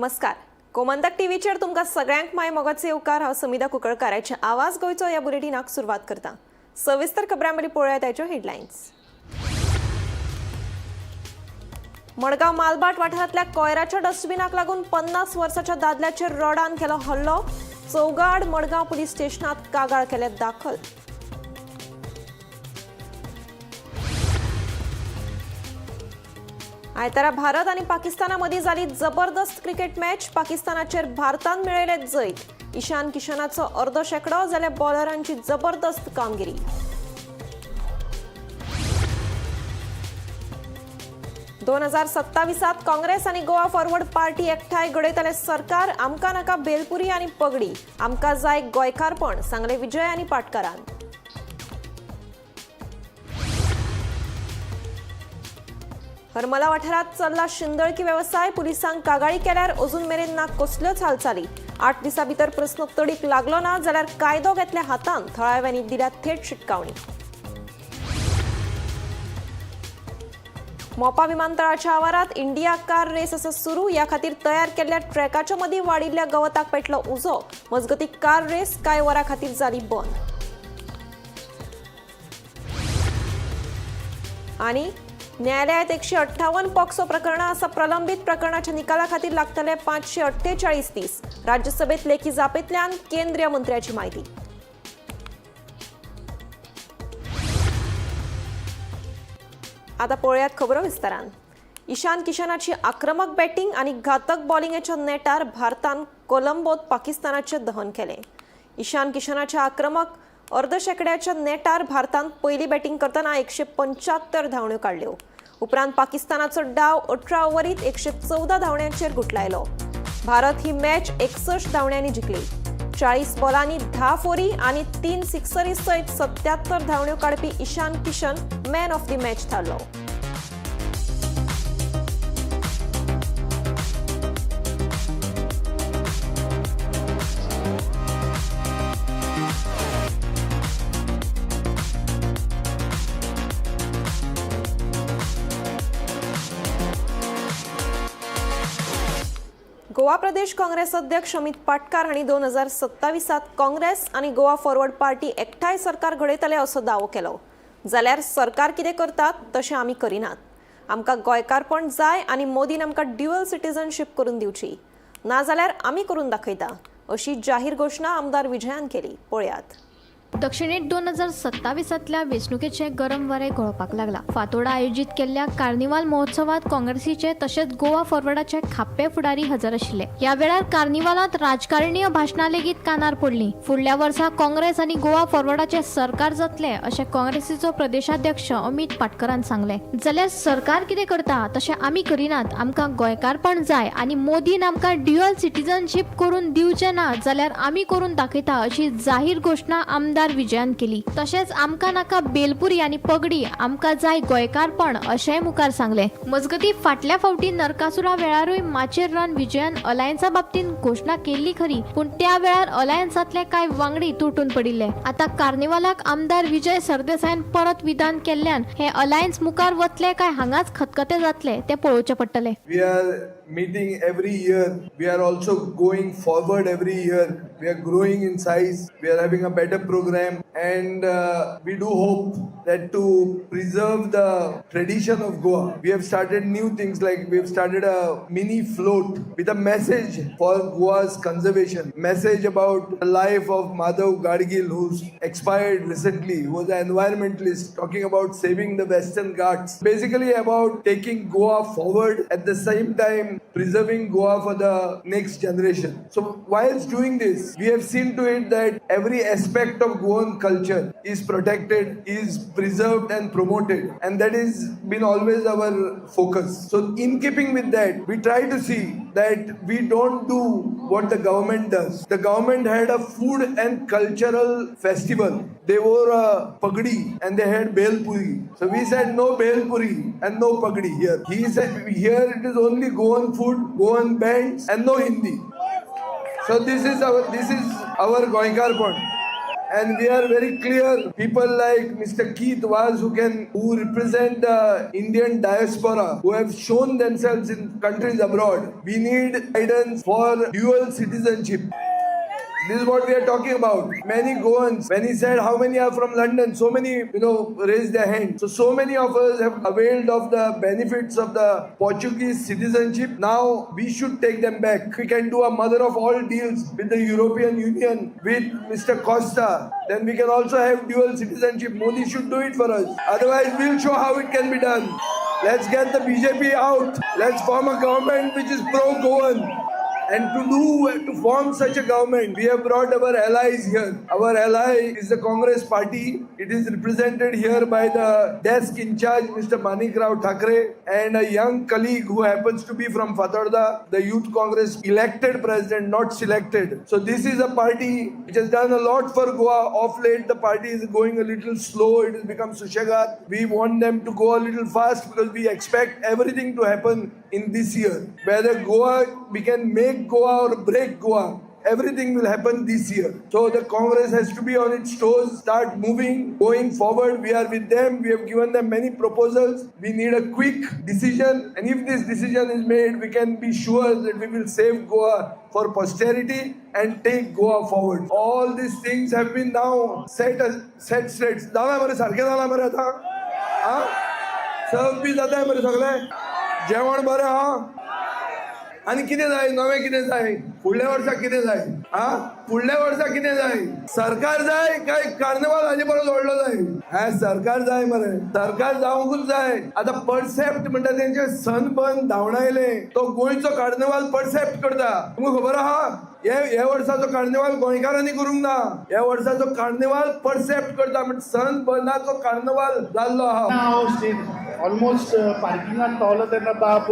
नमस्कार. गोमंतक टीव्हीचेर तुमकां सगळ्यांक माय मोगाचे उपकार. हांव समिधा कुंकळकाराचे आवाज गोंयचो ह्या बुलेटिनाक सुरवात करता. सविस्तर खबरां मदीं पळोवया ताच्यो हेडलायन्स. मडगांव मालबाट वाठारांतल्या कोयराच्या डस्टबिनाक लागून 50 वर्साच्या दादल्याचेर रॉडान केलो हल्लो. चौगाड मडगांव पुलीस स्टेशनात कागाळ केले दाखल. आयतारा भारत आणि पाकिस्ताना मदीं जाली जबरदस्त क्रिकेट मॅच. पाकिस्तानाचेर भारतान मेळयले जैत. ईशान किशनाचो अर्दो शेकडो जाल्यार बॉलरांची जबरदस्त कामगिरी. दोन 2027 काँग्रेस आणि गोवा फॉरवर्ड पार्टी एकठांय घडयतले सरकार. आमकां नाका बेलपुरी आणि पगडी, आमकां जाय गोंयकारपण, सांगले विजय आणि पाटकरान. हरमला वाठारात चल्ला शिंदळकी व्यवसाय. पुलिसांक कागाळी केल्यार अजून मेरेन ना कसल्योच हालचाली. 8 दिसां भितर प्रस्न तडीक लागलो ना जाल्यार कायदो घेतल्या हातान. थळाव्यांनी दिल्या थेट शिटकावणी. मोपा विमानतळाच्या आवारात इंडिया कार रेस आसा सुरू. या खातीर तयार केल्ल्या ट्रॅकाच्या मदीं वाडिल्ल्या गवताक पेटलो उजो. मजगतीं कार रेस कांय वरां खातीर जाली बंद. आणि न्यायालयात 158 पॉक्सो प्रकरणां आसा प्रलंबित. प्रकरणाच्या निकाला खातीर लागतले 548 दीस. राज्यसभेत लेखी जापेंतल्यान केंद्रीय मंत्र्याची माहिती. आता पळयात खबरो विस्तारान. ईशान किशनाची आक्रमक बॅटिंग आणि घातक बॉलिंगेच्या नेटार भारतान कोलंबोत पाकिस्तानाचे दहन केले. ईशान किशनाच्या आक्रमक अर्दशेकड्याच्या नेटार भारतान पयली बॅटिंग करतना 175 धांवड्यो काडल्यो. उपरांत पाकिस्तानाचो डाव 18 ओव्हरीत 114 धांवड्यांचेर गुठलायलो. भारत ही मॅच 61 धांवड्यांनी जिखली. 40 बॉलांनी 10 फोरी आणि 3 सिक्सरी सयत 77 धांवड्यो काडपी Ishan Kishan man of the match थारलो. गोवा प्रदेश काँग्रेस अध्यक्ष अमित पाटकार हांणी 2027 काँग्रेस आणि गोवा फॉरवर्ड पार्टी एकठांय सरकार घडयतले असो दावो केलो. जाल्यार सरकार कितें करतात तशें आमी करिनात. आमकां गोंयकारपण जाय आणि मोदीन आमकां ड्युअल सिटीजनशीप करून दिवची. नाजाल्यार आमी करून दाखयता, अशी जाहीर घोशणा आमदार विजयान केली. पळयात. दक्षिणेत 2027 वेंचणुकेचे गरम वारे गळपाक लागला. फातोडा आयोजित केल्ल्या कार्निवाल महोत्सवात काँग्रेसीचे तशेंच गोवा फॉरवर्डाचे खाप्पे फुडारी हजर आशिल्ले. या वेळार कार्निवालांत राजकारणीय भाशणां लेगीत कानार पडली. फुडल्या वर्सा काँग्रेस आणि गोवा फॉरवर्डाचे सरकार जातले अशें काँग्रेसीचो प्रदेशाध्यक्ष अमित पाटकरान सांगले. जाल्यार सरकार कितें करता तशें आमी करिनात. आमकां गोंयकारपण जाय आणि मोदीन आमकां ड्युअल सिटीजनशीप करून दिवचें ना जाल्यार आमी करून दाखयता, अशी जाहीर घोशणा आमदार विजयान केली. तशेंच आमकां नाका बेलपुरी आणि पगडी, आमकां जाय गोंयकारपण, अशेंय मुखार सांगले. मजगती फाटल्या फावटी नरकासुरा वेळारूय माचेर रावन विजयान अलायन्सा बाबतीत घोशणा केल्ली खरी, पूण त्या वेळार अलायन्सातले कांय वांगडी तुटून पडिल्ले. आता कार्निवालाक आमदार विजय सरदेसायन परत विधान केल्ल्यान हे अलायन्स मुखार वतले काय हांगाच खतखते जातले ते पळोवचे पडटले. We are meeting every year. We are also going forward every year. We are growing in size. We are having a better program, and we do hope that to preserve the tradition of Goa, we have started new things, like we have started a mini float with a message for Goa's conservation, message about the life of Madhav Gadgil, who's expired recently, who was an environmentalist, talking about saving the Western Ghats, basically about taking Goa forward, at the same time preserving Goa for the next generation. So whilst doing this, we have seen to it that every aspect of Goan culture is protected, is preserved and promoted, and that has been always our focus. So in keeping with that, we try to see that we don't do what the government does. The government had a food and cultural festival. They wore a pagdi and they had belpuri. So we said no belpuri and no pagdi here. He said here it is only Goan food, Goan bands and no Hindi. So this is our Goinkarpon. and we are very clear. People like Mr. Keith Vaz who represent the Indian diaspora, who have shown themselves in countries abroad. We need guidance for dual citizenship. This is what we are talking about. Many Goans, when he said how many are from London, so many, raised their hand. So many of us have availed of the benefits of the Portuguese citizenship. Now we should take them back. We can do a mother of all deals with the European Union, with Mr. Costa. Then we can also have dual citizenship. Modi should do it for us. Otherwise, we'll show how it can be done. Let's get the BJP out. Let's form a government which is pro-Goan. And to form such a government, we have brought our allies here. Our ally is the Congress party. It is represented here by the desk in charge, Mr. Manikrao Thakre, and a young colleague who happens to be from Fatorda, the Youth Congress elected president, not selected. So this is a party which has done a lot for Goa. Of late, the party is going a little slow. It has become Sushagat. We want them to go a little fast because we expect everything to happen in this year. Whether we can make Goa or break Goa, everything will happen this year. So the Congress has to be on its toes, start moving, going forward. We are with them. We have given them many proposals. We need a quick decision. And if this decision is made, we can be sure that we will save Goa for posterity and take Goa forward. All these things have been now set straight. Dala mare sarke dala mare atha. Ha? Sab bhi jata hai mare sagle. जेवण बरें हा आनी कितें जाय नवें कितें जाय फुडल्या वर्सा कितें जाय हा फुडल्या वर्सा कितें जाय सरकार जाय काय कार्निवाल हाजे परस व्हडलो जाय हा सरकार जाय मरे सरकार जावंकूच जाय आतां परसेप्ट म्हणटा तेंचे सनबर्न धांवडायले तो गोंयचो कार्निवाल परसेप्ट करता तुमकां खबर आहा हे वर्साचो कार्निवाल गोंयकारांनी करूंक ना ह्या वर्साचो कार्निवाल परसेप्ट करता म्हणजे सनबर्नाचो कार्निवाल जाल्लो आहा ऑलमोस्ट पार्किंगात पावलो तेन्ना बाब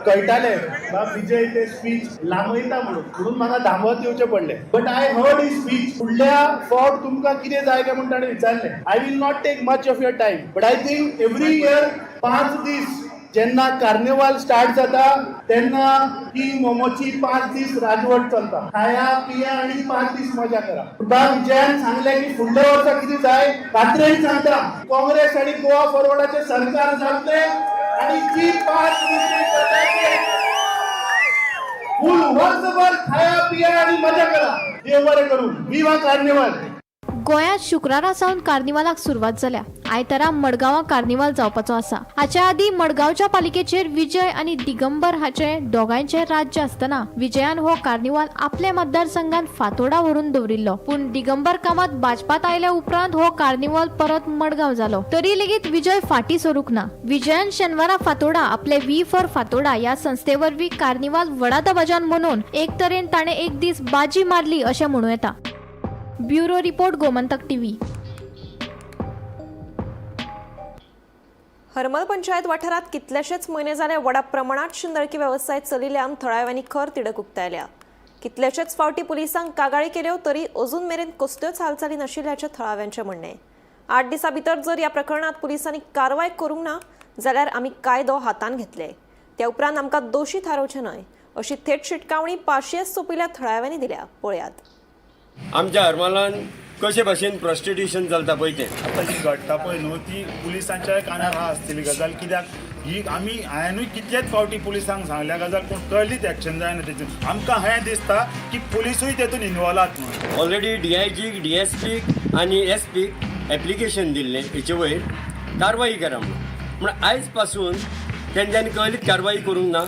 कळटालें बाब विजय ते स्पीच लांबयता म्हणून म्हाका धांवत येवचें पडलें बट आय हर्ड ही स्पीच फुडल्या फावट तुमकां कितें जाय काय म्हूण ताणें विचारलें I will not take much of your time but I think every year 5 दीस जेन्ना कार्निवाल स्टार्ट जाता तेन्ना ही मोमोची 5 दीस राजवट चलता खाया पिया आनी 5 दीस मजा करा विजयान सांगलें की फुडल्या वर्सा कितें जाय रात्रेन सांगता काँग्रेस आनी गोवा फॉरवर्डाचें सरकार जातलें आनी जी 5 दीस फुल वर्सभर खाया पिया आनी मजा करा देव बरें करूं विवा कार्निवाल गोंयांत शुक्रारा सावन कार्निवालाक सुरवात जाल्या आयतारा मडगांवां कार्निवाल जावपाचो आसा हाच्या आदी मडगांवच्या पालिकेचेर विजय आनी दिगंबर हाचे दोगांयचे राज्य आसतना विजयान हो कार्निवाल आपल्या मतदारसंघात फातोडा व्हरून दवरिल्लो पूण दिगंबर कामात भाजपात आयल्या उपरांत हो कार्निवाल परत मडगांव जालो तरी लेगीत विजय फाटी सरूंक ना विजयान शेनवारा फातोडा आपले वी फॉर फातोडा ह्या संस्थेवरवी कार्निवाल व्हडा दबाज्यान म्हणून एक तरेन ताणें एक दीस बाजी मारली अशें म्हणूं येता bureau report Gomantak TV Harmal panchayat वाठारात कितलेशेच म्हयने जाले व्हडा प्रमाणात शिंदळकी वेवसाय चलिल्ल्यान थळाव्यांनी खर तिडक उक्तायल्या कितलेशेच फावटी पुलिसांक कागाळी केल्यो तरी अजून मेरेन कसल्योच हालचाली नाशिल्ल्याचें थळाव्यांचें म्हणणें 8 दिसां भितर जर ह्या प्रकरणात पुलिसांनी कारवाय करूंक ना जाल्यार आमी कायदो हातान घेतले त्या उपरांत आमकां दोशी थारोवचें न्हय अशी थेट शिटकावणी पाशयेस सोंपिल्ल्या थळाव्यांनी दिल्या पळयात आमच्या हरमलान कशे भाशेन प्रॉस्टिट्यूशन चलता पळय तें आतां जी घडटा पळय न्हू ती पुलिसांच्या कानार हा आसतली गजाल कित्याक ही आमी हांवेंनूय कितलेच फावटी पुलिसांक सांगल्या गजाल पूण कळलीच एक्शन जायना तेतून आमकां हें दिसता की पुलिसूय तेतून इनवॉल्व म्हणून ऑलरेडी DIGक DSPक आनी SPक एप्लिकेशन दिल्लें हेचे वयर कारवाई करा म्हणून आयज पासून तेंच्यांनी कळलीत कारवाई करूंक ना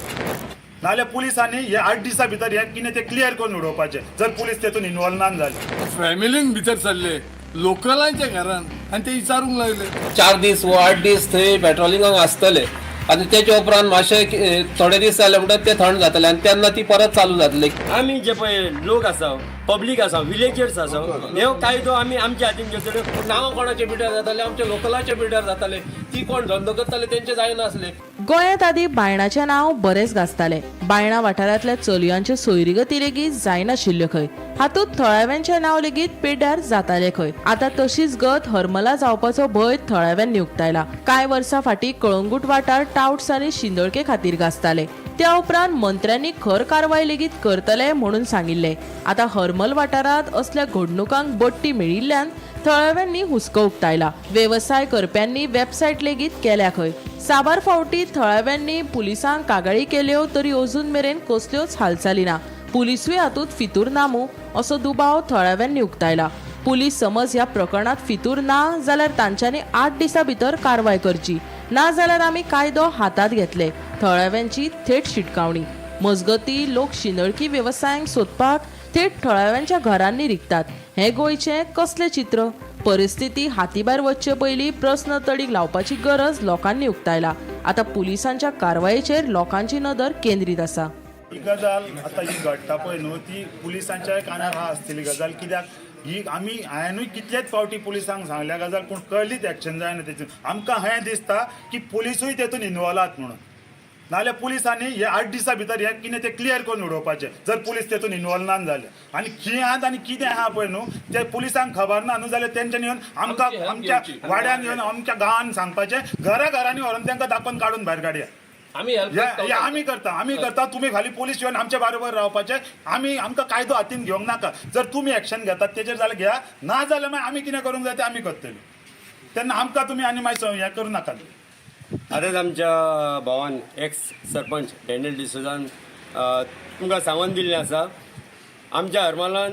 नाल्यार पुलिसांनी हे 8 दिसां भितर हे कितें तें क्लियर करून उडोवपाचें जर पुलीस तेतून इनवॉल्व ना जाले फॅमिलीन भितर चल्ले लोकलांच्या घरान आनी ते विचारूंक लागले 4 दीस व 8 दीस थंय पेट्रोलिंगाक आसतले आनी तेच्या उपरांत मातशे थोडे दीस जाले म्हणटच ते थंड जातले आनी तेन्ना ती परत चालू जातली आमी जे पळय लोक आसा पब्लीक आसा विलेजर्स आसा हे कायदो आमी आमच्या हातीन घेतले नांव कोणाचे बिड्यार जाताले आमच्या लोकलाचे बिड्यार जाताले ती कोण धंदो करताले तेंचे जायनासले गोंयांत आदी बायणाचें नांव बरेंच गाजतालें बायणा वाठारांतल्या चलयांचे सोयरीगती लेगीत जायनाशिल्ल्यो खंय हातूंत थळाव्यांचें नांव लेगीत पिड्ड्यार जातालें खंय आतां तशीच गत हरमला जावपाचो भंय थळाव्यांनी उक्तायला कांय वर्सां फाटीं कळंगूट वाठार टावट्स आनी शिंदळके खातीर गाजताले त्या उपरांत मंत्र्यांनी खर कारवाई लेगीत करतले म्हणून सांगिल्ले. आता हरमल वाठारात असल्या घडणुकांक बडटी मेळिल्ल्यान थळाव्यांनी हुस्को उक्तायला. व्यवसाय करप्यांनी वेबसायट लेगीत केल्या खंय. साबार फावटी थळाव्यांनी पुलिसांक कागाळी केल्यो तरी अजून मेरेन कसल्योच हालचाली ना. पुलिसूय हातूंत फितूर नामू असो दुबाव थळाव्यांनी उक्तायला. पुलीस समज ह्या प्रकरणात फितूर ना जाल्यार तांच्यांनी 8 दिसां भितर कारवाय करची, ना जाल्यार आमी कायदो हातात घेतले. थळाव्यांची थेट शिटकावणी. मजगती लोक शिनळकी व्यवसायांक सोदपाक थेट थळाव्यांच्या घरांनी रिगतात. हे गोंयचे कसले चित्र? परिस्थिती हातीभायर वचचे पयलीं प्रस्न तडीक लावपाची गरज लोकांनी उक्तायला. आता पुलिसांच्या कारवायेचेर लोकांची नदर केंद्रीत आसा. ही गजाल आता ही घडटा पळय न्हू ती पुलिसांच्या कानार हा आसतली गजाल. कित्याक ही हांवेंनूय कितलेच फावटी पुलिसांक सांगल्या गजाल पूण कळलीच एक्शन जायना तेतून. आमकां हें दिसता की पुलिसूय तेतून इन्वॉल्व आहात म्हणून. नाल्यार पुलिसांनी हे 8 दिसां भितर हे कितें तें क्लियर करून उडोवपाचें जर पुलीस तेतून इन्वॉल्व ना जाले. आनी खी आहात आनी कितें आहा पळय न्हू ते पुलिसांक खबर ना न्हू जाल्यार तेंच्यांनी येवन आमकां आमच्या वाड्यान येवन आमच्या गांवांत सांगपाचें. घराघरांनी व्हरून तांकां दाखोवन काडून भायर काडया. आमी करता तुम्ही खाली पोलीस येवन आमच्या बरोबर रावपाचे. आमकां कायदो हातीन घेवंक नाका. जर तुम्ही एक्शन घेतात तेजेर जाल्यार घ्या, ना जाल्यार मागीर आमी कितें करूंक जाय तें आमी करतली. तेन्ना आमकां तुमी आनी मागीर हें करूं नाका. आतांच आमच्या भावान एक्स सरपंच डॅनियल डिसोजान तुमकां सांगून दिल्लें आसा आमच्या हरमलान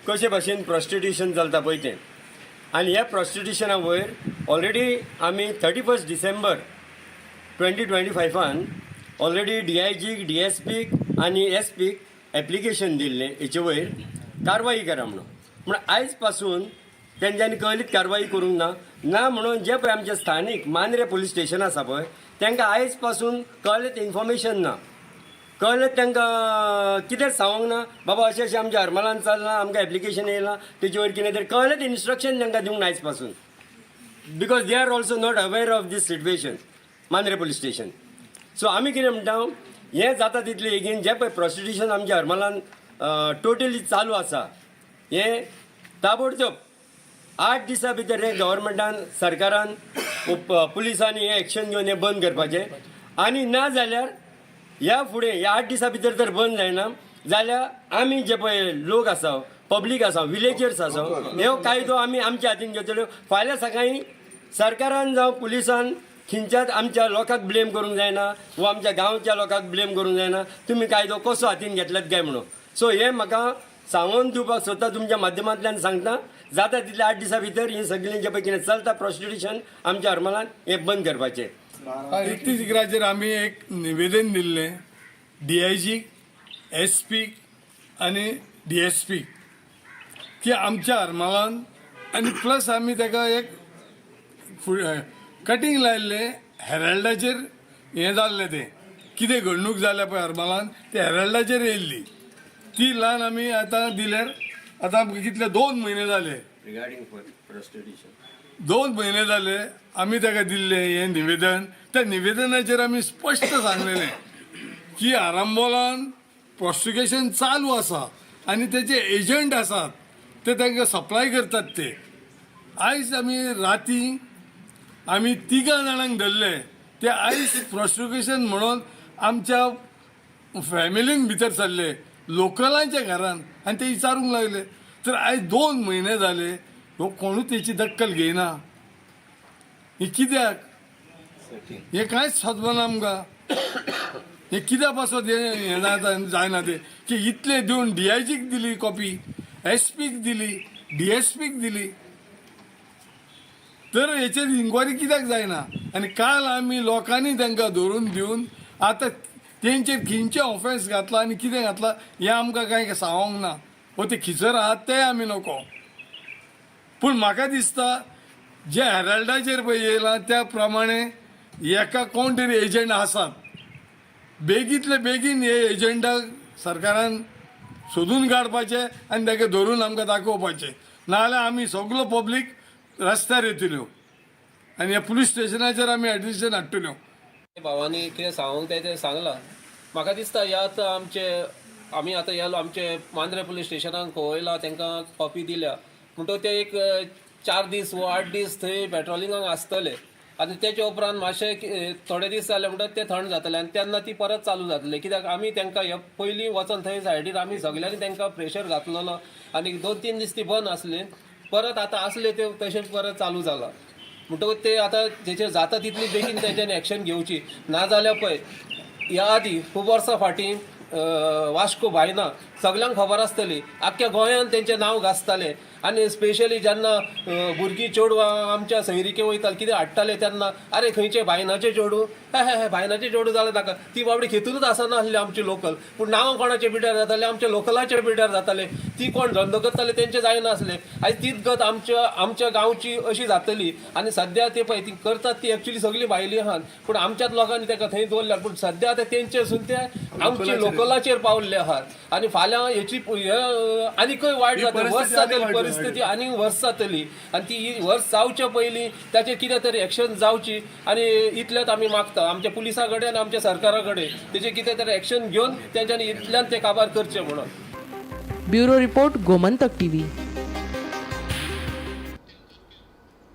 कशे भाशेन प्रॉस्टिट्यूशन चलता पळय तें. आनी ह्या प्रॉस्टिट्यूशना वयर ऑलरेडी आमी 31 डिसेंबर 2025 ऑलरेडी DIGक DSPक आनी SPक एप्लिकेशन दिल्लें हेचे वयर कारवाई करा म्हणून. म्हण आयज पासून तेंच्यांनी कहलीत कारवाई करूंक ना म्हणून जे पळय आमचे स्थानीक मांद्रे पुलीस स्टेशन आसा पळय तांकां आयज पासून कहलेत इन्फॉर्मेशन ना. कहलेत तांकां कितेंच सांगूंक ना बाबा अशें अशें आमच्या हरमलान चलना, आमकां एप्लिकेशन येयलां तेचे वयर कितें तरी कहलेत इन्स्ट्रक्शन तांकां दिवंक ना आयज पासून. Because they are also not aware of this situation Mandrem police station. So आमी कितें म्हणटा हें जाता तितलें बेगीन जें पळय प्रॉस्टिट्यूशन आमच्या हरमलान टोटली चालू आसा हें ताबडतोब 8 दिसां भितर हें गव्हर्मेंटान सरकारान पुलिसांनी हें एक्शन घेवन हें बंद करपाचें. आनी ना जाल्यार ह्या फुडें ह्या 8 दिसां भितर जर बंद जायना जाल्यार आमी जे पळय लोक आसा पब्लीक आसा विलेजर्स आसा हो कायदो आमी आमच्या हातीन घेतलो. फाल्यां सकाळीं सरकारान जावं पुलिसान खिंच्याच आमच्या लोकांक ब्लेम करूंक जायना वा आमच्या गांवच्या लोकांक ब्लेम करूंक जायना तुमी कायदो कसो हातीन घेतल्यात काय म्हणून. सो हें म्हाका सांगून दिवपाक सोदता तुमच्या माध्यमांतल्यान सांगता जाता तितले 8 दिसां भितर ही सगळीं जे पळय कितें चलता प्रॉस्टिट्यूशन आमच्या हरमलान हें बंद करपाचें. 31 इकराचेर आमी एक निवेदन दिल्लें DIG SP आनी DSP की आमच्या हरमलान आनी प्लस आमी ताका एक कटींग लायिल्लें हेराल्डाचेर हें जाल्लें तें कितें घडणूक जाल्या पळय हरमलान ते हेराल्डाचेर येयल्ली ती लावन आमी आतां दिल्यार आतां कितले 2 म्हयने जाले रिगार्डींग प्रॉस्टिट्यूशन 2 म्हयने जाले आमी ताका दिल्लें हें निवेदन. त्या निवेदनाचेर आमी स्पश्ट सांगलेलें की आरांबोलान प्रॉस्टिट्यूशन चालू आसा आनी तेचे एजंट आसात ते तांकां सप्लाय करतात ते. आयज आमी राती आमी 3 जाणांक धरले ते आयज प्रॉस्टिट्यूशन म्हणून आमच्या फॅमिलीन भितर सरले लोकलांच्या घरान आनी ते विचारूंक लागले. तर आयज 2 म्हयने जाले हो कोणूच तेची दक्कल घेयना. हे कित्याक हे कांयच सदमना आमकां. हे कित्याक पासून हें जायना ते की इतले दिवन DIGक दिली कॉपी SPक दिली DSPक दिली तर हेचेर इन्क्वायरी कित्याक जायना. आनी काल आमी लोकांनी तांकां धरून दिवन आतां तेंचेर खंयचे ऑफेन्स घातला आनी कितें घातला हें आमकां कांय सांगोंक ना. हो ते खिसर आहात ते आमी नको. पूण म्हाका दिसता जे हेराल्डाचेर पळय येयलां त्या प्रमाणे एका कोण तरी एजंट आसात. बेगींतले बेगीन हे एजंटाक सरकारान सोदून काडपाचें आनी ताका धरून आमकां दाखोवपाचें. नाजाल्यार आमी सगळो पब्लीक रस्त्यार येतल्यो आनी ह्या पुलीस स्टेशनाचेर आमी एडिशन हाडटल्यो. भावानी कितें सांगूंक तें सांगलां. म्हाका दिसता हे आतां आमी आतां येयलो आमचे मांद्रे पुलीस स्टेशनाक खवयला तांकां कॉपी दिल्या म्हणटकूच ते एक 4 दीस वा 8 दीस थंय पेट्रोलिंगाक आसतले आनी तेच्या उपरांत मातशे थोडे दीस जाले म्हणटच ते थंड जातले आनी तेन्ना ती परत चालू जातली कित्याक आमी तांकां पयलीं वचोन थंय सायडीर आमी सगळ्यांनी तांकां प्रेशर घातलेलो आनी 2-3 दीस ती बंद आसली परत आतां आसले ते तशेंच परत चालू जाला म्हणटकूच ते आतां तेचेर जाता तितली बेगीन तेंच्यांनी एक्शन घेवची नाजाल्यार पळय ह्या आदीं खूब वर्सां फाटीं वास्को बायना सगळ्यांक खबर आसतली आख्ख्या गोंयांत तेंचें नांव गाजतालें आनी स्पेशली जेन्ना भुरगीं चेडूं आमच्या सैरिके वयताले कितें हाडटाले तेन्ना आरे खंयचे बायनाचे चेडूं हे बायनाचे चेडूं जालें ताका ती बाबडी खेतूनच आसना आसली आमची लोकल पूण नांव कोणाचे पिड्यार जाताले आमच्या लोकलाचे पिड्यार जाताले ती कोण धंदो करताले तेंचे जायनासले आयज तीच गत आमच्या गांवची अशी जातली आनी सद्या ते पळय ती करतात ती एक्चुली सगळीं भायलीं आहात पूण आमच्याच लोकांनी ताका थंय दवरल्यात पूण सद्या आतां तेंचेसून ते आमचे लोकलाचेर पावल्ले आहात आनी फाल्यां हेची आनीकय वायट जातली वर्स जातली परिस्थिती आनी वर्स जातली आनी ती वर्स जावच्या पयलीं ताचेर कितें तरी एक्शन जावची आनी इतलेंच आमी मागता आमच्या पुलिसा कडेन आनी आमच्या सरकारा कडेन तेचेर कितें तरी एक्शन घेवन तेंच्यांनी इतल्यान ते काबार करचें म्हणून bureau report Gomantak TV.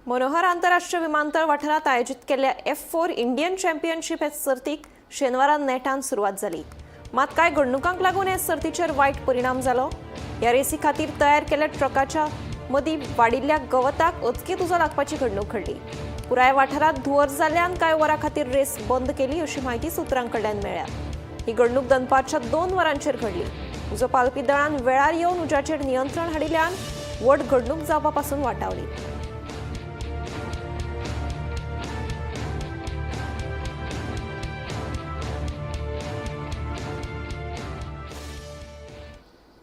Manohar आंतरराष्ट्रीय विमानतळ वाठारात आयोजित केल्ल्या F4 इंडियन चॅम्पियनशीप हे सर्तीक शेनवारा नेटान सुरवात जाली मात कांय घडणुकांक लागून हे सर्तीचेर वायट परिणाम जालो. ह्या रेसी खातीर तयार केल्ल्या ट्रकाच्या मदीं वाडिल्ल्या गवताक अचकीत उजो लागपाची घडणूक घडली. पुराय वाठारात धुंवर जाल्ल्यान कांय वरां खातीर रेस बंद केली अशी माहिती सुत्रांकडल्यान मेळ्ळ्या. ही घडणूक दनपारच्या 2 वरांचेर घडली. उजो पालपी दळान वेळार येवन उज्याचेर नियंत्रण हाडिल्ल्यान व्हड घडणूक जावपा पासून वाटावली.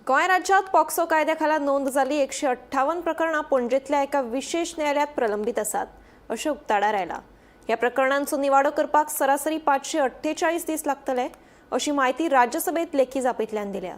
गोंय राज्यांत पॉक्सो कायद्या खाला नोंद जाल्ली 158 प्रकरणां पणजेंतल्या एका विशेष न्यायालयात प्रलंबीत आसात अशें उक्ताडार आयला. ह्या प्रकरणांचो निवाडो करपाक सरासरी 548 दीस लागतले अशी माहिती राज्यसभेत लेखी जापेंतल्यान दिल्या.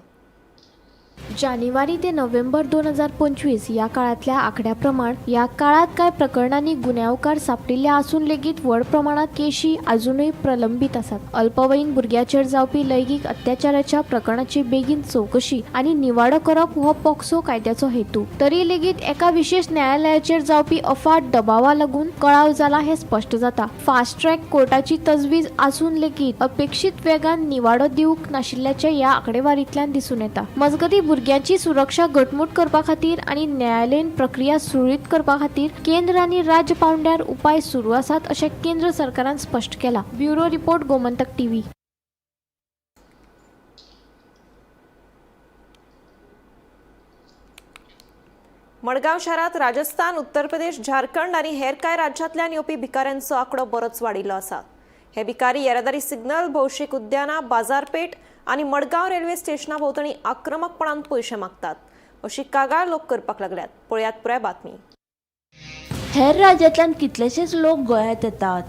जानेवारी ते नोव्हेंबर 2025 या काळातल्या आकड्याप्रमाण या काळात काय प्रकरणांनी गुन्यांवकार सापडिल्ले असून लेगीत व्हड प्रमाणात केशी अजूनही प्रलंबीत आसात. अल्पवयीन भुरग्याचेर जावपी लैंगिक अत्याचाराच्या प्रकरणाची बेगीन चौकशी आणि निवाडो करप हो पॉक्सो कायद्याचो हेतू. तरी लेगीत एका विशेष न्यायालयाचेर जावपी अफाट दबावा लागून कळाव जाला हे स्पष्ट जाता. फास्ट ट्रॅक कोर्टाची तजवीज आसून लेगीत अपेक्षित वेगान निवाडो दिवंक नाशिल्ल्याचे या आकडेवारींतल्यान दिसून येता. मजगती भुरग्यांची सुरक्षा घटमूट करपा खातीर आणि न्यायालयीन प्रक्रिया सुरळीत करपा खातीर केंद्र आनी राज्य पावंड्यार उपाय सुरू आसात अशें केंद्र सरकारान स्पश्ट केला. Bureau report Gomantak TV. Madgaon शारात राजस्थान, उत्तर प्रदेश, झारखंड आणि हेर कांय राज्यांतल्यान येवपी भिकाऱ्यांचो आंकडो बरोच वाडिल्लो आसा. हे भिकारी येरादारी सिग्नल, भौशीक उद्यानां, बाजारपेठ आणि मडगांव रेल्वे स्टेशना भोंवतणी आक्रमकपणान पयशे मागतात अशी कागाळ लोक करपाक लागल्यात. पळयात पुराय बातमी. हेर राज्यांतल्यान कितलेशेच लोक गोंयांत येतात.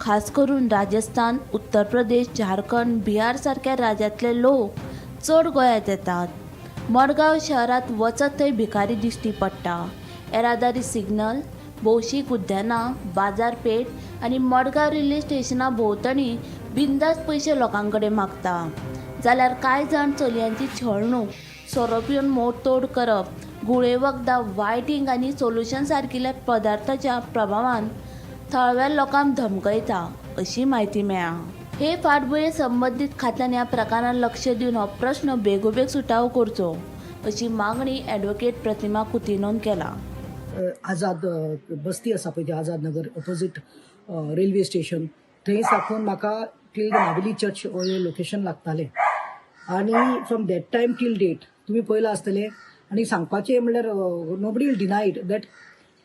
खास करून राजस्थान, उत्तर प्रदेश, झारखंड, बिहार सारख्या राज्यांतले लोक चड गोंयांत येतात. मडगांव शहरात वचत थंय भिकारी दिश्टी पडटा. येरादारी सिग्नल, भौशीक उद्यानां, बाजारपेठ आनी मडगांव रेल्वे स्टेशना भोंवतणी बिंदास पयशे लोकां कडेन मागता. जाल्यार कांय जाण चलयांची छळणूक, सोरोप येवन मोडतोड करप, गुळे वखदां, वायटिंग आनी सोल्युशन सारकिल्या पदार्थाच्या प्रभावान थळव्या लोकांक धमकयता अशी म्हायती मेळ्ळा. हे फाटभुंयेर संबंदीत खात्यान ह्या प्रकारान लक्ष दिवन हो प्रश्न बेगोबेग सुटावो करचो अशी मागणी ॲडव्होकेट प्रतिमा कुतीनोन केला. आझाद बस्ती आसा पळय ती Azad Nagar opposite railway station थंय साकून म्हाका टील द नावेली चर्च हे लोकेशन लागतालें आनी from that time till date तुमी पळयलां आसतलें. आनी सांगपाचें म्हणल्यार nobody will deny it that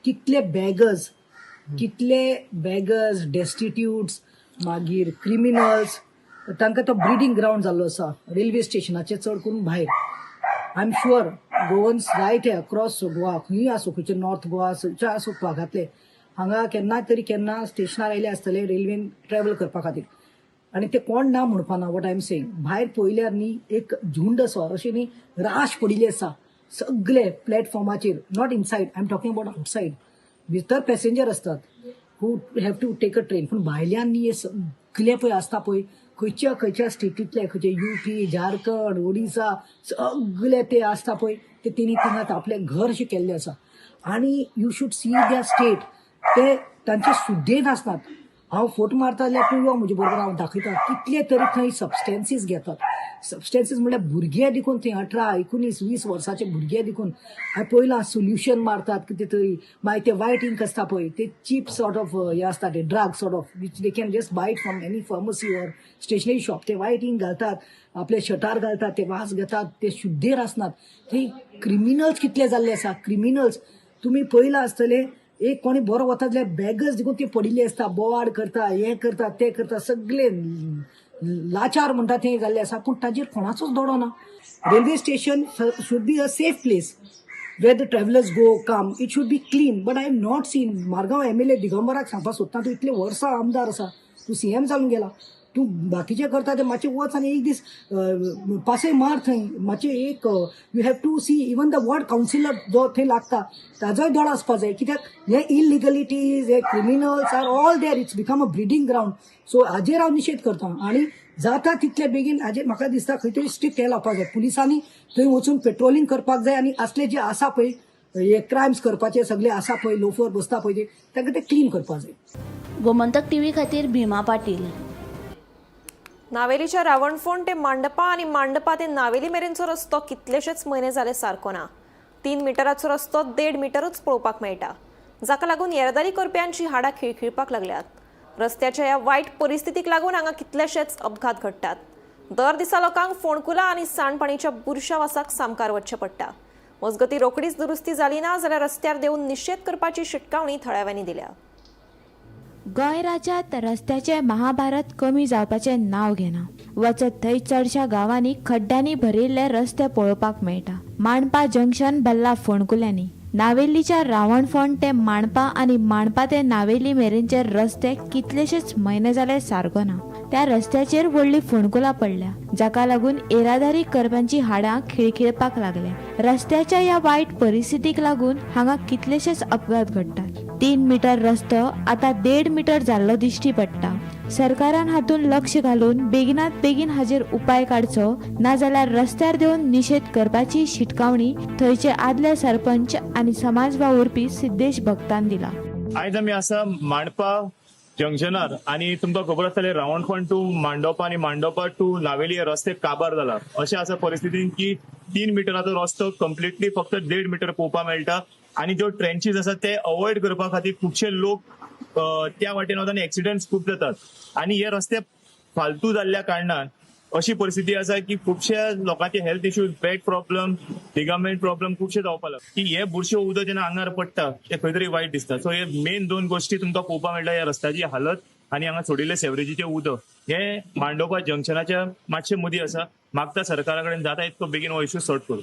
कितले बॅगर्स डेस्टिट्यूट्स मागीर क्रिमिनल्स तांकां तो ब्रिडींग ग्रावंड जाल्लो आसा रेल्वे स्टेशनाचे चड करून भायर. I am sure Goans right across Goa खंय आसूं खंयचे नॉर्थ गोवा खंयच्या आसूं भागांतले हांगा केन्ना तरी केन्ना स्टेशनार आयले आसतले रेल्वेन ट्रॅव्हल करपा खातीर आनी ते कोण ना म्हणपाना. वॉट आय एम सेईंग भायर पळयल्यार न्ही एक झुंड असो अशें न्ही राश पडिल्ली आसा सगळे प्लॅटफॉर्माचेर. Not inside, I'm talking about outside. भितर पॅसेंजर असतात who have to take a train. पूण भायल्यान न्ही हे सगळे पळय आसता पळय खंयच्या स्टेटींतले खंयचे UP, झारखंड, ओडिसा सगळे ते आसता पळय ते तेणी थिंगां आपलें घर अशें केल्लें आसा. आनी you should see their state ते तांचे सुद्देच आसनात. हांव फोटो मारता जाल्यार तूं यो म्हजे बरोबर, हांव दाखयता कितले तरी थंय सबस्टेन्सीस घेतात. सबस्टेन्सीस म्हणल्यार भुरगे देखून थंय 18, 19, 20 वर्साचे भुरगे देखून हांवें पळयलां सोल्युशन मारतात कितें तरी. मागीर ते वायट इंक आसता पळय ते चीप सॉर्ट ऑफ हे आसता ते drug sort of which they can just buy from any pharmacy or stationery shop. ते वायट इंक घालतात, आपले शटार घालतात, ते वास घेतात, ते शुद्धेर आसनात. थंय क्रिमिनल्स कितले जाल्ले आसा. क्रिमिनल्स तुमी पळयलां आसतले, एक कोणी बरो वता जाल्यार बॅगच देखून ते पडिल्ले आसता, बोवाड करता, हे करता, ते करता, सगळे लाचार म्हणटा ते जाल्ले आसा. पूण ताजेर कोणाचोच दोडो ना. Railway station should be a safe place where the travellers go come. It should be clean. But I have not seen. Margao MLA दिगंबराक सांगपाक सोदता, तूं इतले वर्सां आमदार आसा, तूं CM जावन गेला, तूं बाकीचे करता ते मातशें वच आनी एक दीस पासय मार थंय. मातशें एक you have to see even the ward councillor जो थंय लागता ताजोय दोळो आसपा जाय. कित्याक हे इलिगलिटीज, हे criminals are all there. It's become a breeding ground. So हाजेर हांव निशेध करता आनी जाता तितले बेगीन हाजेर म्हाका दिसता खंय तरी स्ट्रिक्ट हे लावपाक जाय. पुलिसांनी थंय वचून पेट्रोलिंग करपाक जाय आनी असले जे आसा पळय हे क्रायम्स करपाचे सगळे आसा पळय, लोफर बसता पळय तांकां ते क्लीन करपाक जाय. गोमंतक TV खातीर भीमा पाटील. नावेलीच्या रावणफोंड ते मांडपा आणि मांडपा ते नावेली मेरेनचो रस्तो कितलेशेच म्हयने जाले सारको ना. 3 मिटराचो रस्तो 1.5 मिटरूच पळोवपाक मेळटा, जाका लागून येरादारी करप्यांची हाडां खिळखिळपाक लागल्यात. रस्त्याच्या ह्या वायट परिस्थितीक लागून हांगा कितलेशेच अपघात घडटात. दर दिसा लोकांक फोणकुलां आनी सांडपाणीच्या बुरशा वासाक सामकार वचचें पडटा. मजगती रोखडीच दुरुस्ती जाली ना जाल्यार रस्त्यार देऊन निशेध करपाची शिटकावणी थळाव्यांनी दिल्या. गोंय राज्यांत रस्त्याचे महाभारत कमी जावपाचें नांव घेना. वचत थंय चडशा गांवांनी खड्ड्यांनी भरिल्ले रस्ते पळोवपाक मेळटा. माणपा जंक्शन भल्ला फोणकुल्यांनी. नावेलीच्या रावणफोंड ते माणपा आनी माणपा ते नावेली मेरेनचे रस्ते कितलेशेच म्हयने जाले सारको ना. त्या रस्त्याचेर व्हडली फोणकुलां पडल्या, जाका लागून येरादारी करप्यांची हाडां खिळखिळपाक लागले. रस्त्याच्या ह्या वायट परिस्थितीक लागून हांगा कितलेशेच अपघात घडटात. 3 मिटर रस्तो आतां 1.5 मिटर जाल्लो दिश्टी पडटा. सरकारान हातून लक्ष घालून बेगिनात बेगीन हाजेर उपाय काडचो, नाजाल्यार रस्त्यार देऊन निशेध करपाची शिटकावणी थंयचे आदले सरपंच आनी समाज वावुरपी सिद्धेश भक्तान दिला. आयज आमी आसा मांडपा जंक्शनार आनी तुमकां खबर आसतलें रावणफोंड टू मांडोपा आनी मांडोपा टू नावेली हे रस्ते काबार जाला. अशें आसा परिस्थितीन की 3 मिटराचो रस्तो कंप्लिटली फक्त 1.5 मिटर पळोवपाक मेळटा. आनी ज्यो ट्रेंचीस आसा ते अवॉइड करपा खातीर खुबशे लोक त्या वाटेन वता आनी एक्सिडेंट्स खूब जातात. आनी हे रस्ते फालतू जाल्ल्या कारणान अशी परिस्थिती आसा की खुबशे लोकांचे health issues, back problem, ligament problem खुबशे जावपाक लागले. की हे बुरशे उदक जेन्ना आंगार पडटा ते खंय तरी वायट दिसता. सो हे मेन 2 गोश्टी तुमकां पळोवपाक मेळटा, ह्या रस्त्याची हालत आनी हांगा सोडिल्ले सेवरेजीचे उदक. हे मांडोपा जंक्शनाच्या मातशे मदीं आसा. मागता सरकारा कडेन जाता इतको बेगीन हो इश्यू सॉर्ट करूं.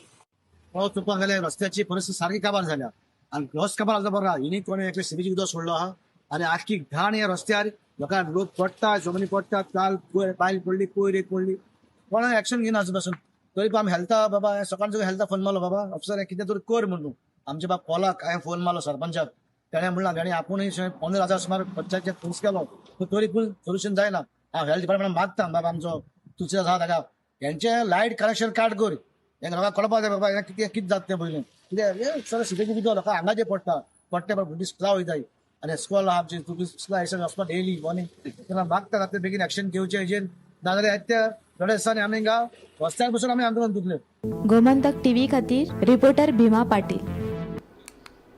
हो चुकपाक गेले रस्त्याची परिस्थिती सारकी काबार झाल्या आणि रस काबार जाता बरं हिनी कोणी एकले सिरीज उदक सोडलो आहा आणि आख्खी घाण या रस्त्यार लोकांक लोक पडटा, जमनी पडटात, काल बायल पडली, कोयर एक पडली, कोणाक एक्शन घेना आजपासून. तरी पण आमी हेल्था बाबा सकाळचो हेल्था फोन मारलो, बाबा अफसर कितें तरी कर म्हणून. आमचे बाबा कॉलाक हांवें फोन मारलो सरपंचाक, तेणें म्हणला तेणें आपुणूय 15,000 सुमार पंचायत खर्च केलो, तरी पूण सोल्युशन जायना. हांव हेल्थ डिपार्टमेंटाक मागता बाबा आमचो तुमचे आसा ताका हेंचे लायट कनेक्शन काड कर. हेंका लोकांक कळपाक जाय बाबा कितें जाता तें पयलें. कित्याक सर सिटीचे उदक लोकांक हांगा जे पडटा भुरगीं वयताय आनी स्कूल आमची स्कूल वचपा डेली मॉर्निंग. तेन्ना मागता जाता बेगीन एक्शन घेवचें हेजेर, नाजाल्यार त्या थोड्या दिसांनी आमी हिंगा रस्त्यार बसून आमी आंदोलन दितले. गोमंतक TV खातीर रिपोर्टर भीमा पाटील.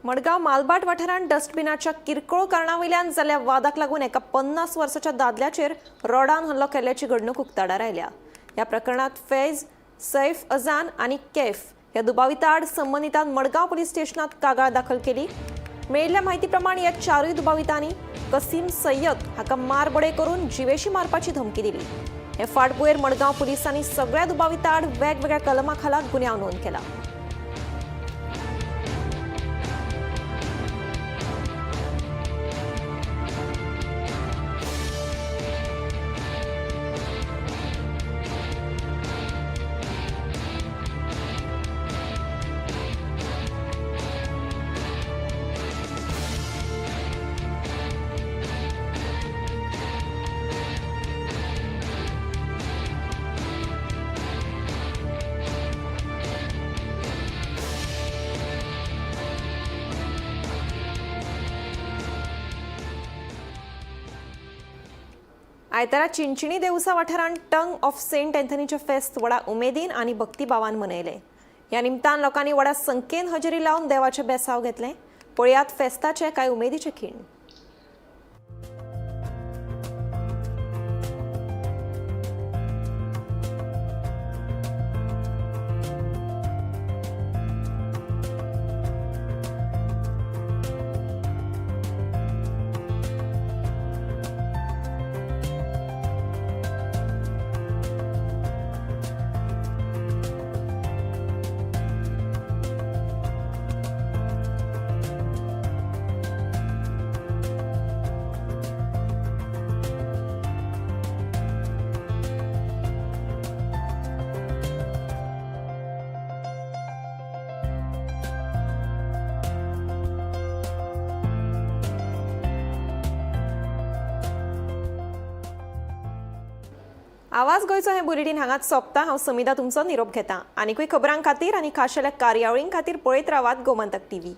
मडगांव मालबाट वाठारांत डस्टबिनाच्या किरकोळ कारणावयल्यान जाल्ल्या वादाक लागून एका 50 वर्साच्या दादल्याचेर रॉडान हल्लो केल्ल्याची घडणूक उक्ताडार आयल्या. ह्या प्रकरणात फैज, सैफ अजान आनी कैफ ह्या दुबाविता आड संबंधितान मडगांव पुलीस स्टेशनात कागाळ दाखल केली. मेळिल्ल्या म्हायती प्रमाण ह्या 4 दुबावितांनी कसीम सय्यद हाका मारबडे करून जिवेशी मारपाची धमकी दिली. हे फाटभुंयेर मडगांव पुलिसांनी सगळ्या दुबाविता आड वेगवेगळ्या कलमा खाला गुन्यांव नोंद केला. आयतारा चिंचणी देवसा वाठारांत टंग ऑफ सेंट एंथनीचे फेस्त व्हडा उमेदीन आनी भक्तिभावान मनयले. ह्या निमतान लोकांनी व्हडा संख्येन हजेरी लावन देवाचे बेसाव घेतले. पळयात फेस्ताचे कांय उमेदीचे खीण. आवाज गोंयचो हे बुलेटिन हांगाच सोंपता. हांव समिता तुमचो निरोप घेता. आनीकूय खबरां खातीर आनी खाशेल्या कार्यावळीं खातीर पळयत रावात Gomantak TV.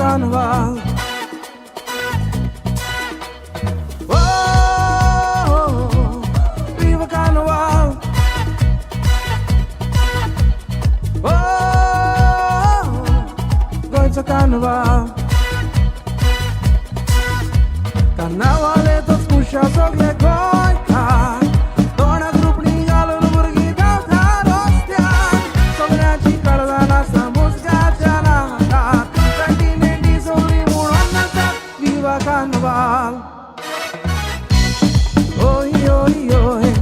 Carnival. Oh, viva Carnival. Oh, gońca Carnival. Carnaval to spuszcza sobie gońka. Dona grupni galon burgi gałka rozpian. Sobraci karwana samuska janaka. Viva Carnival, oi oi oi.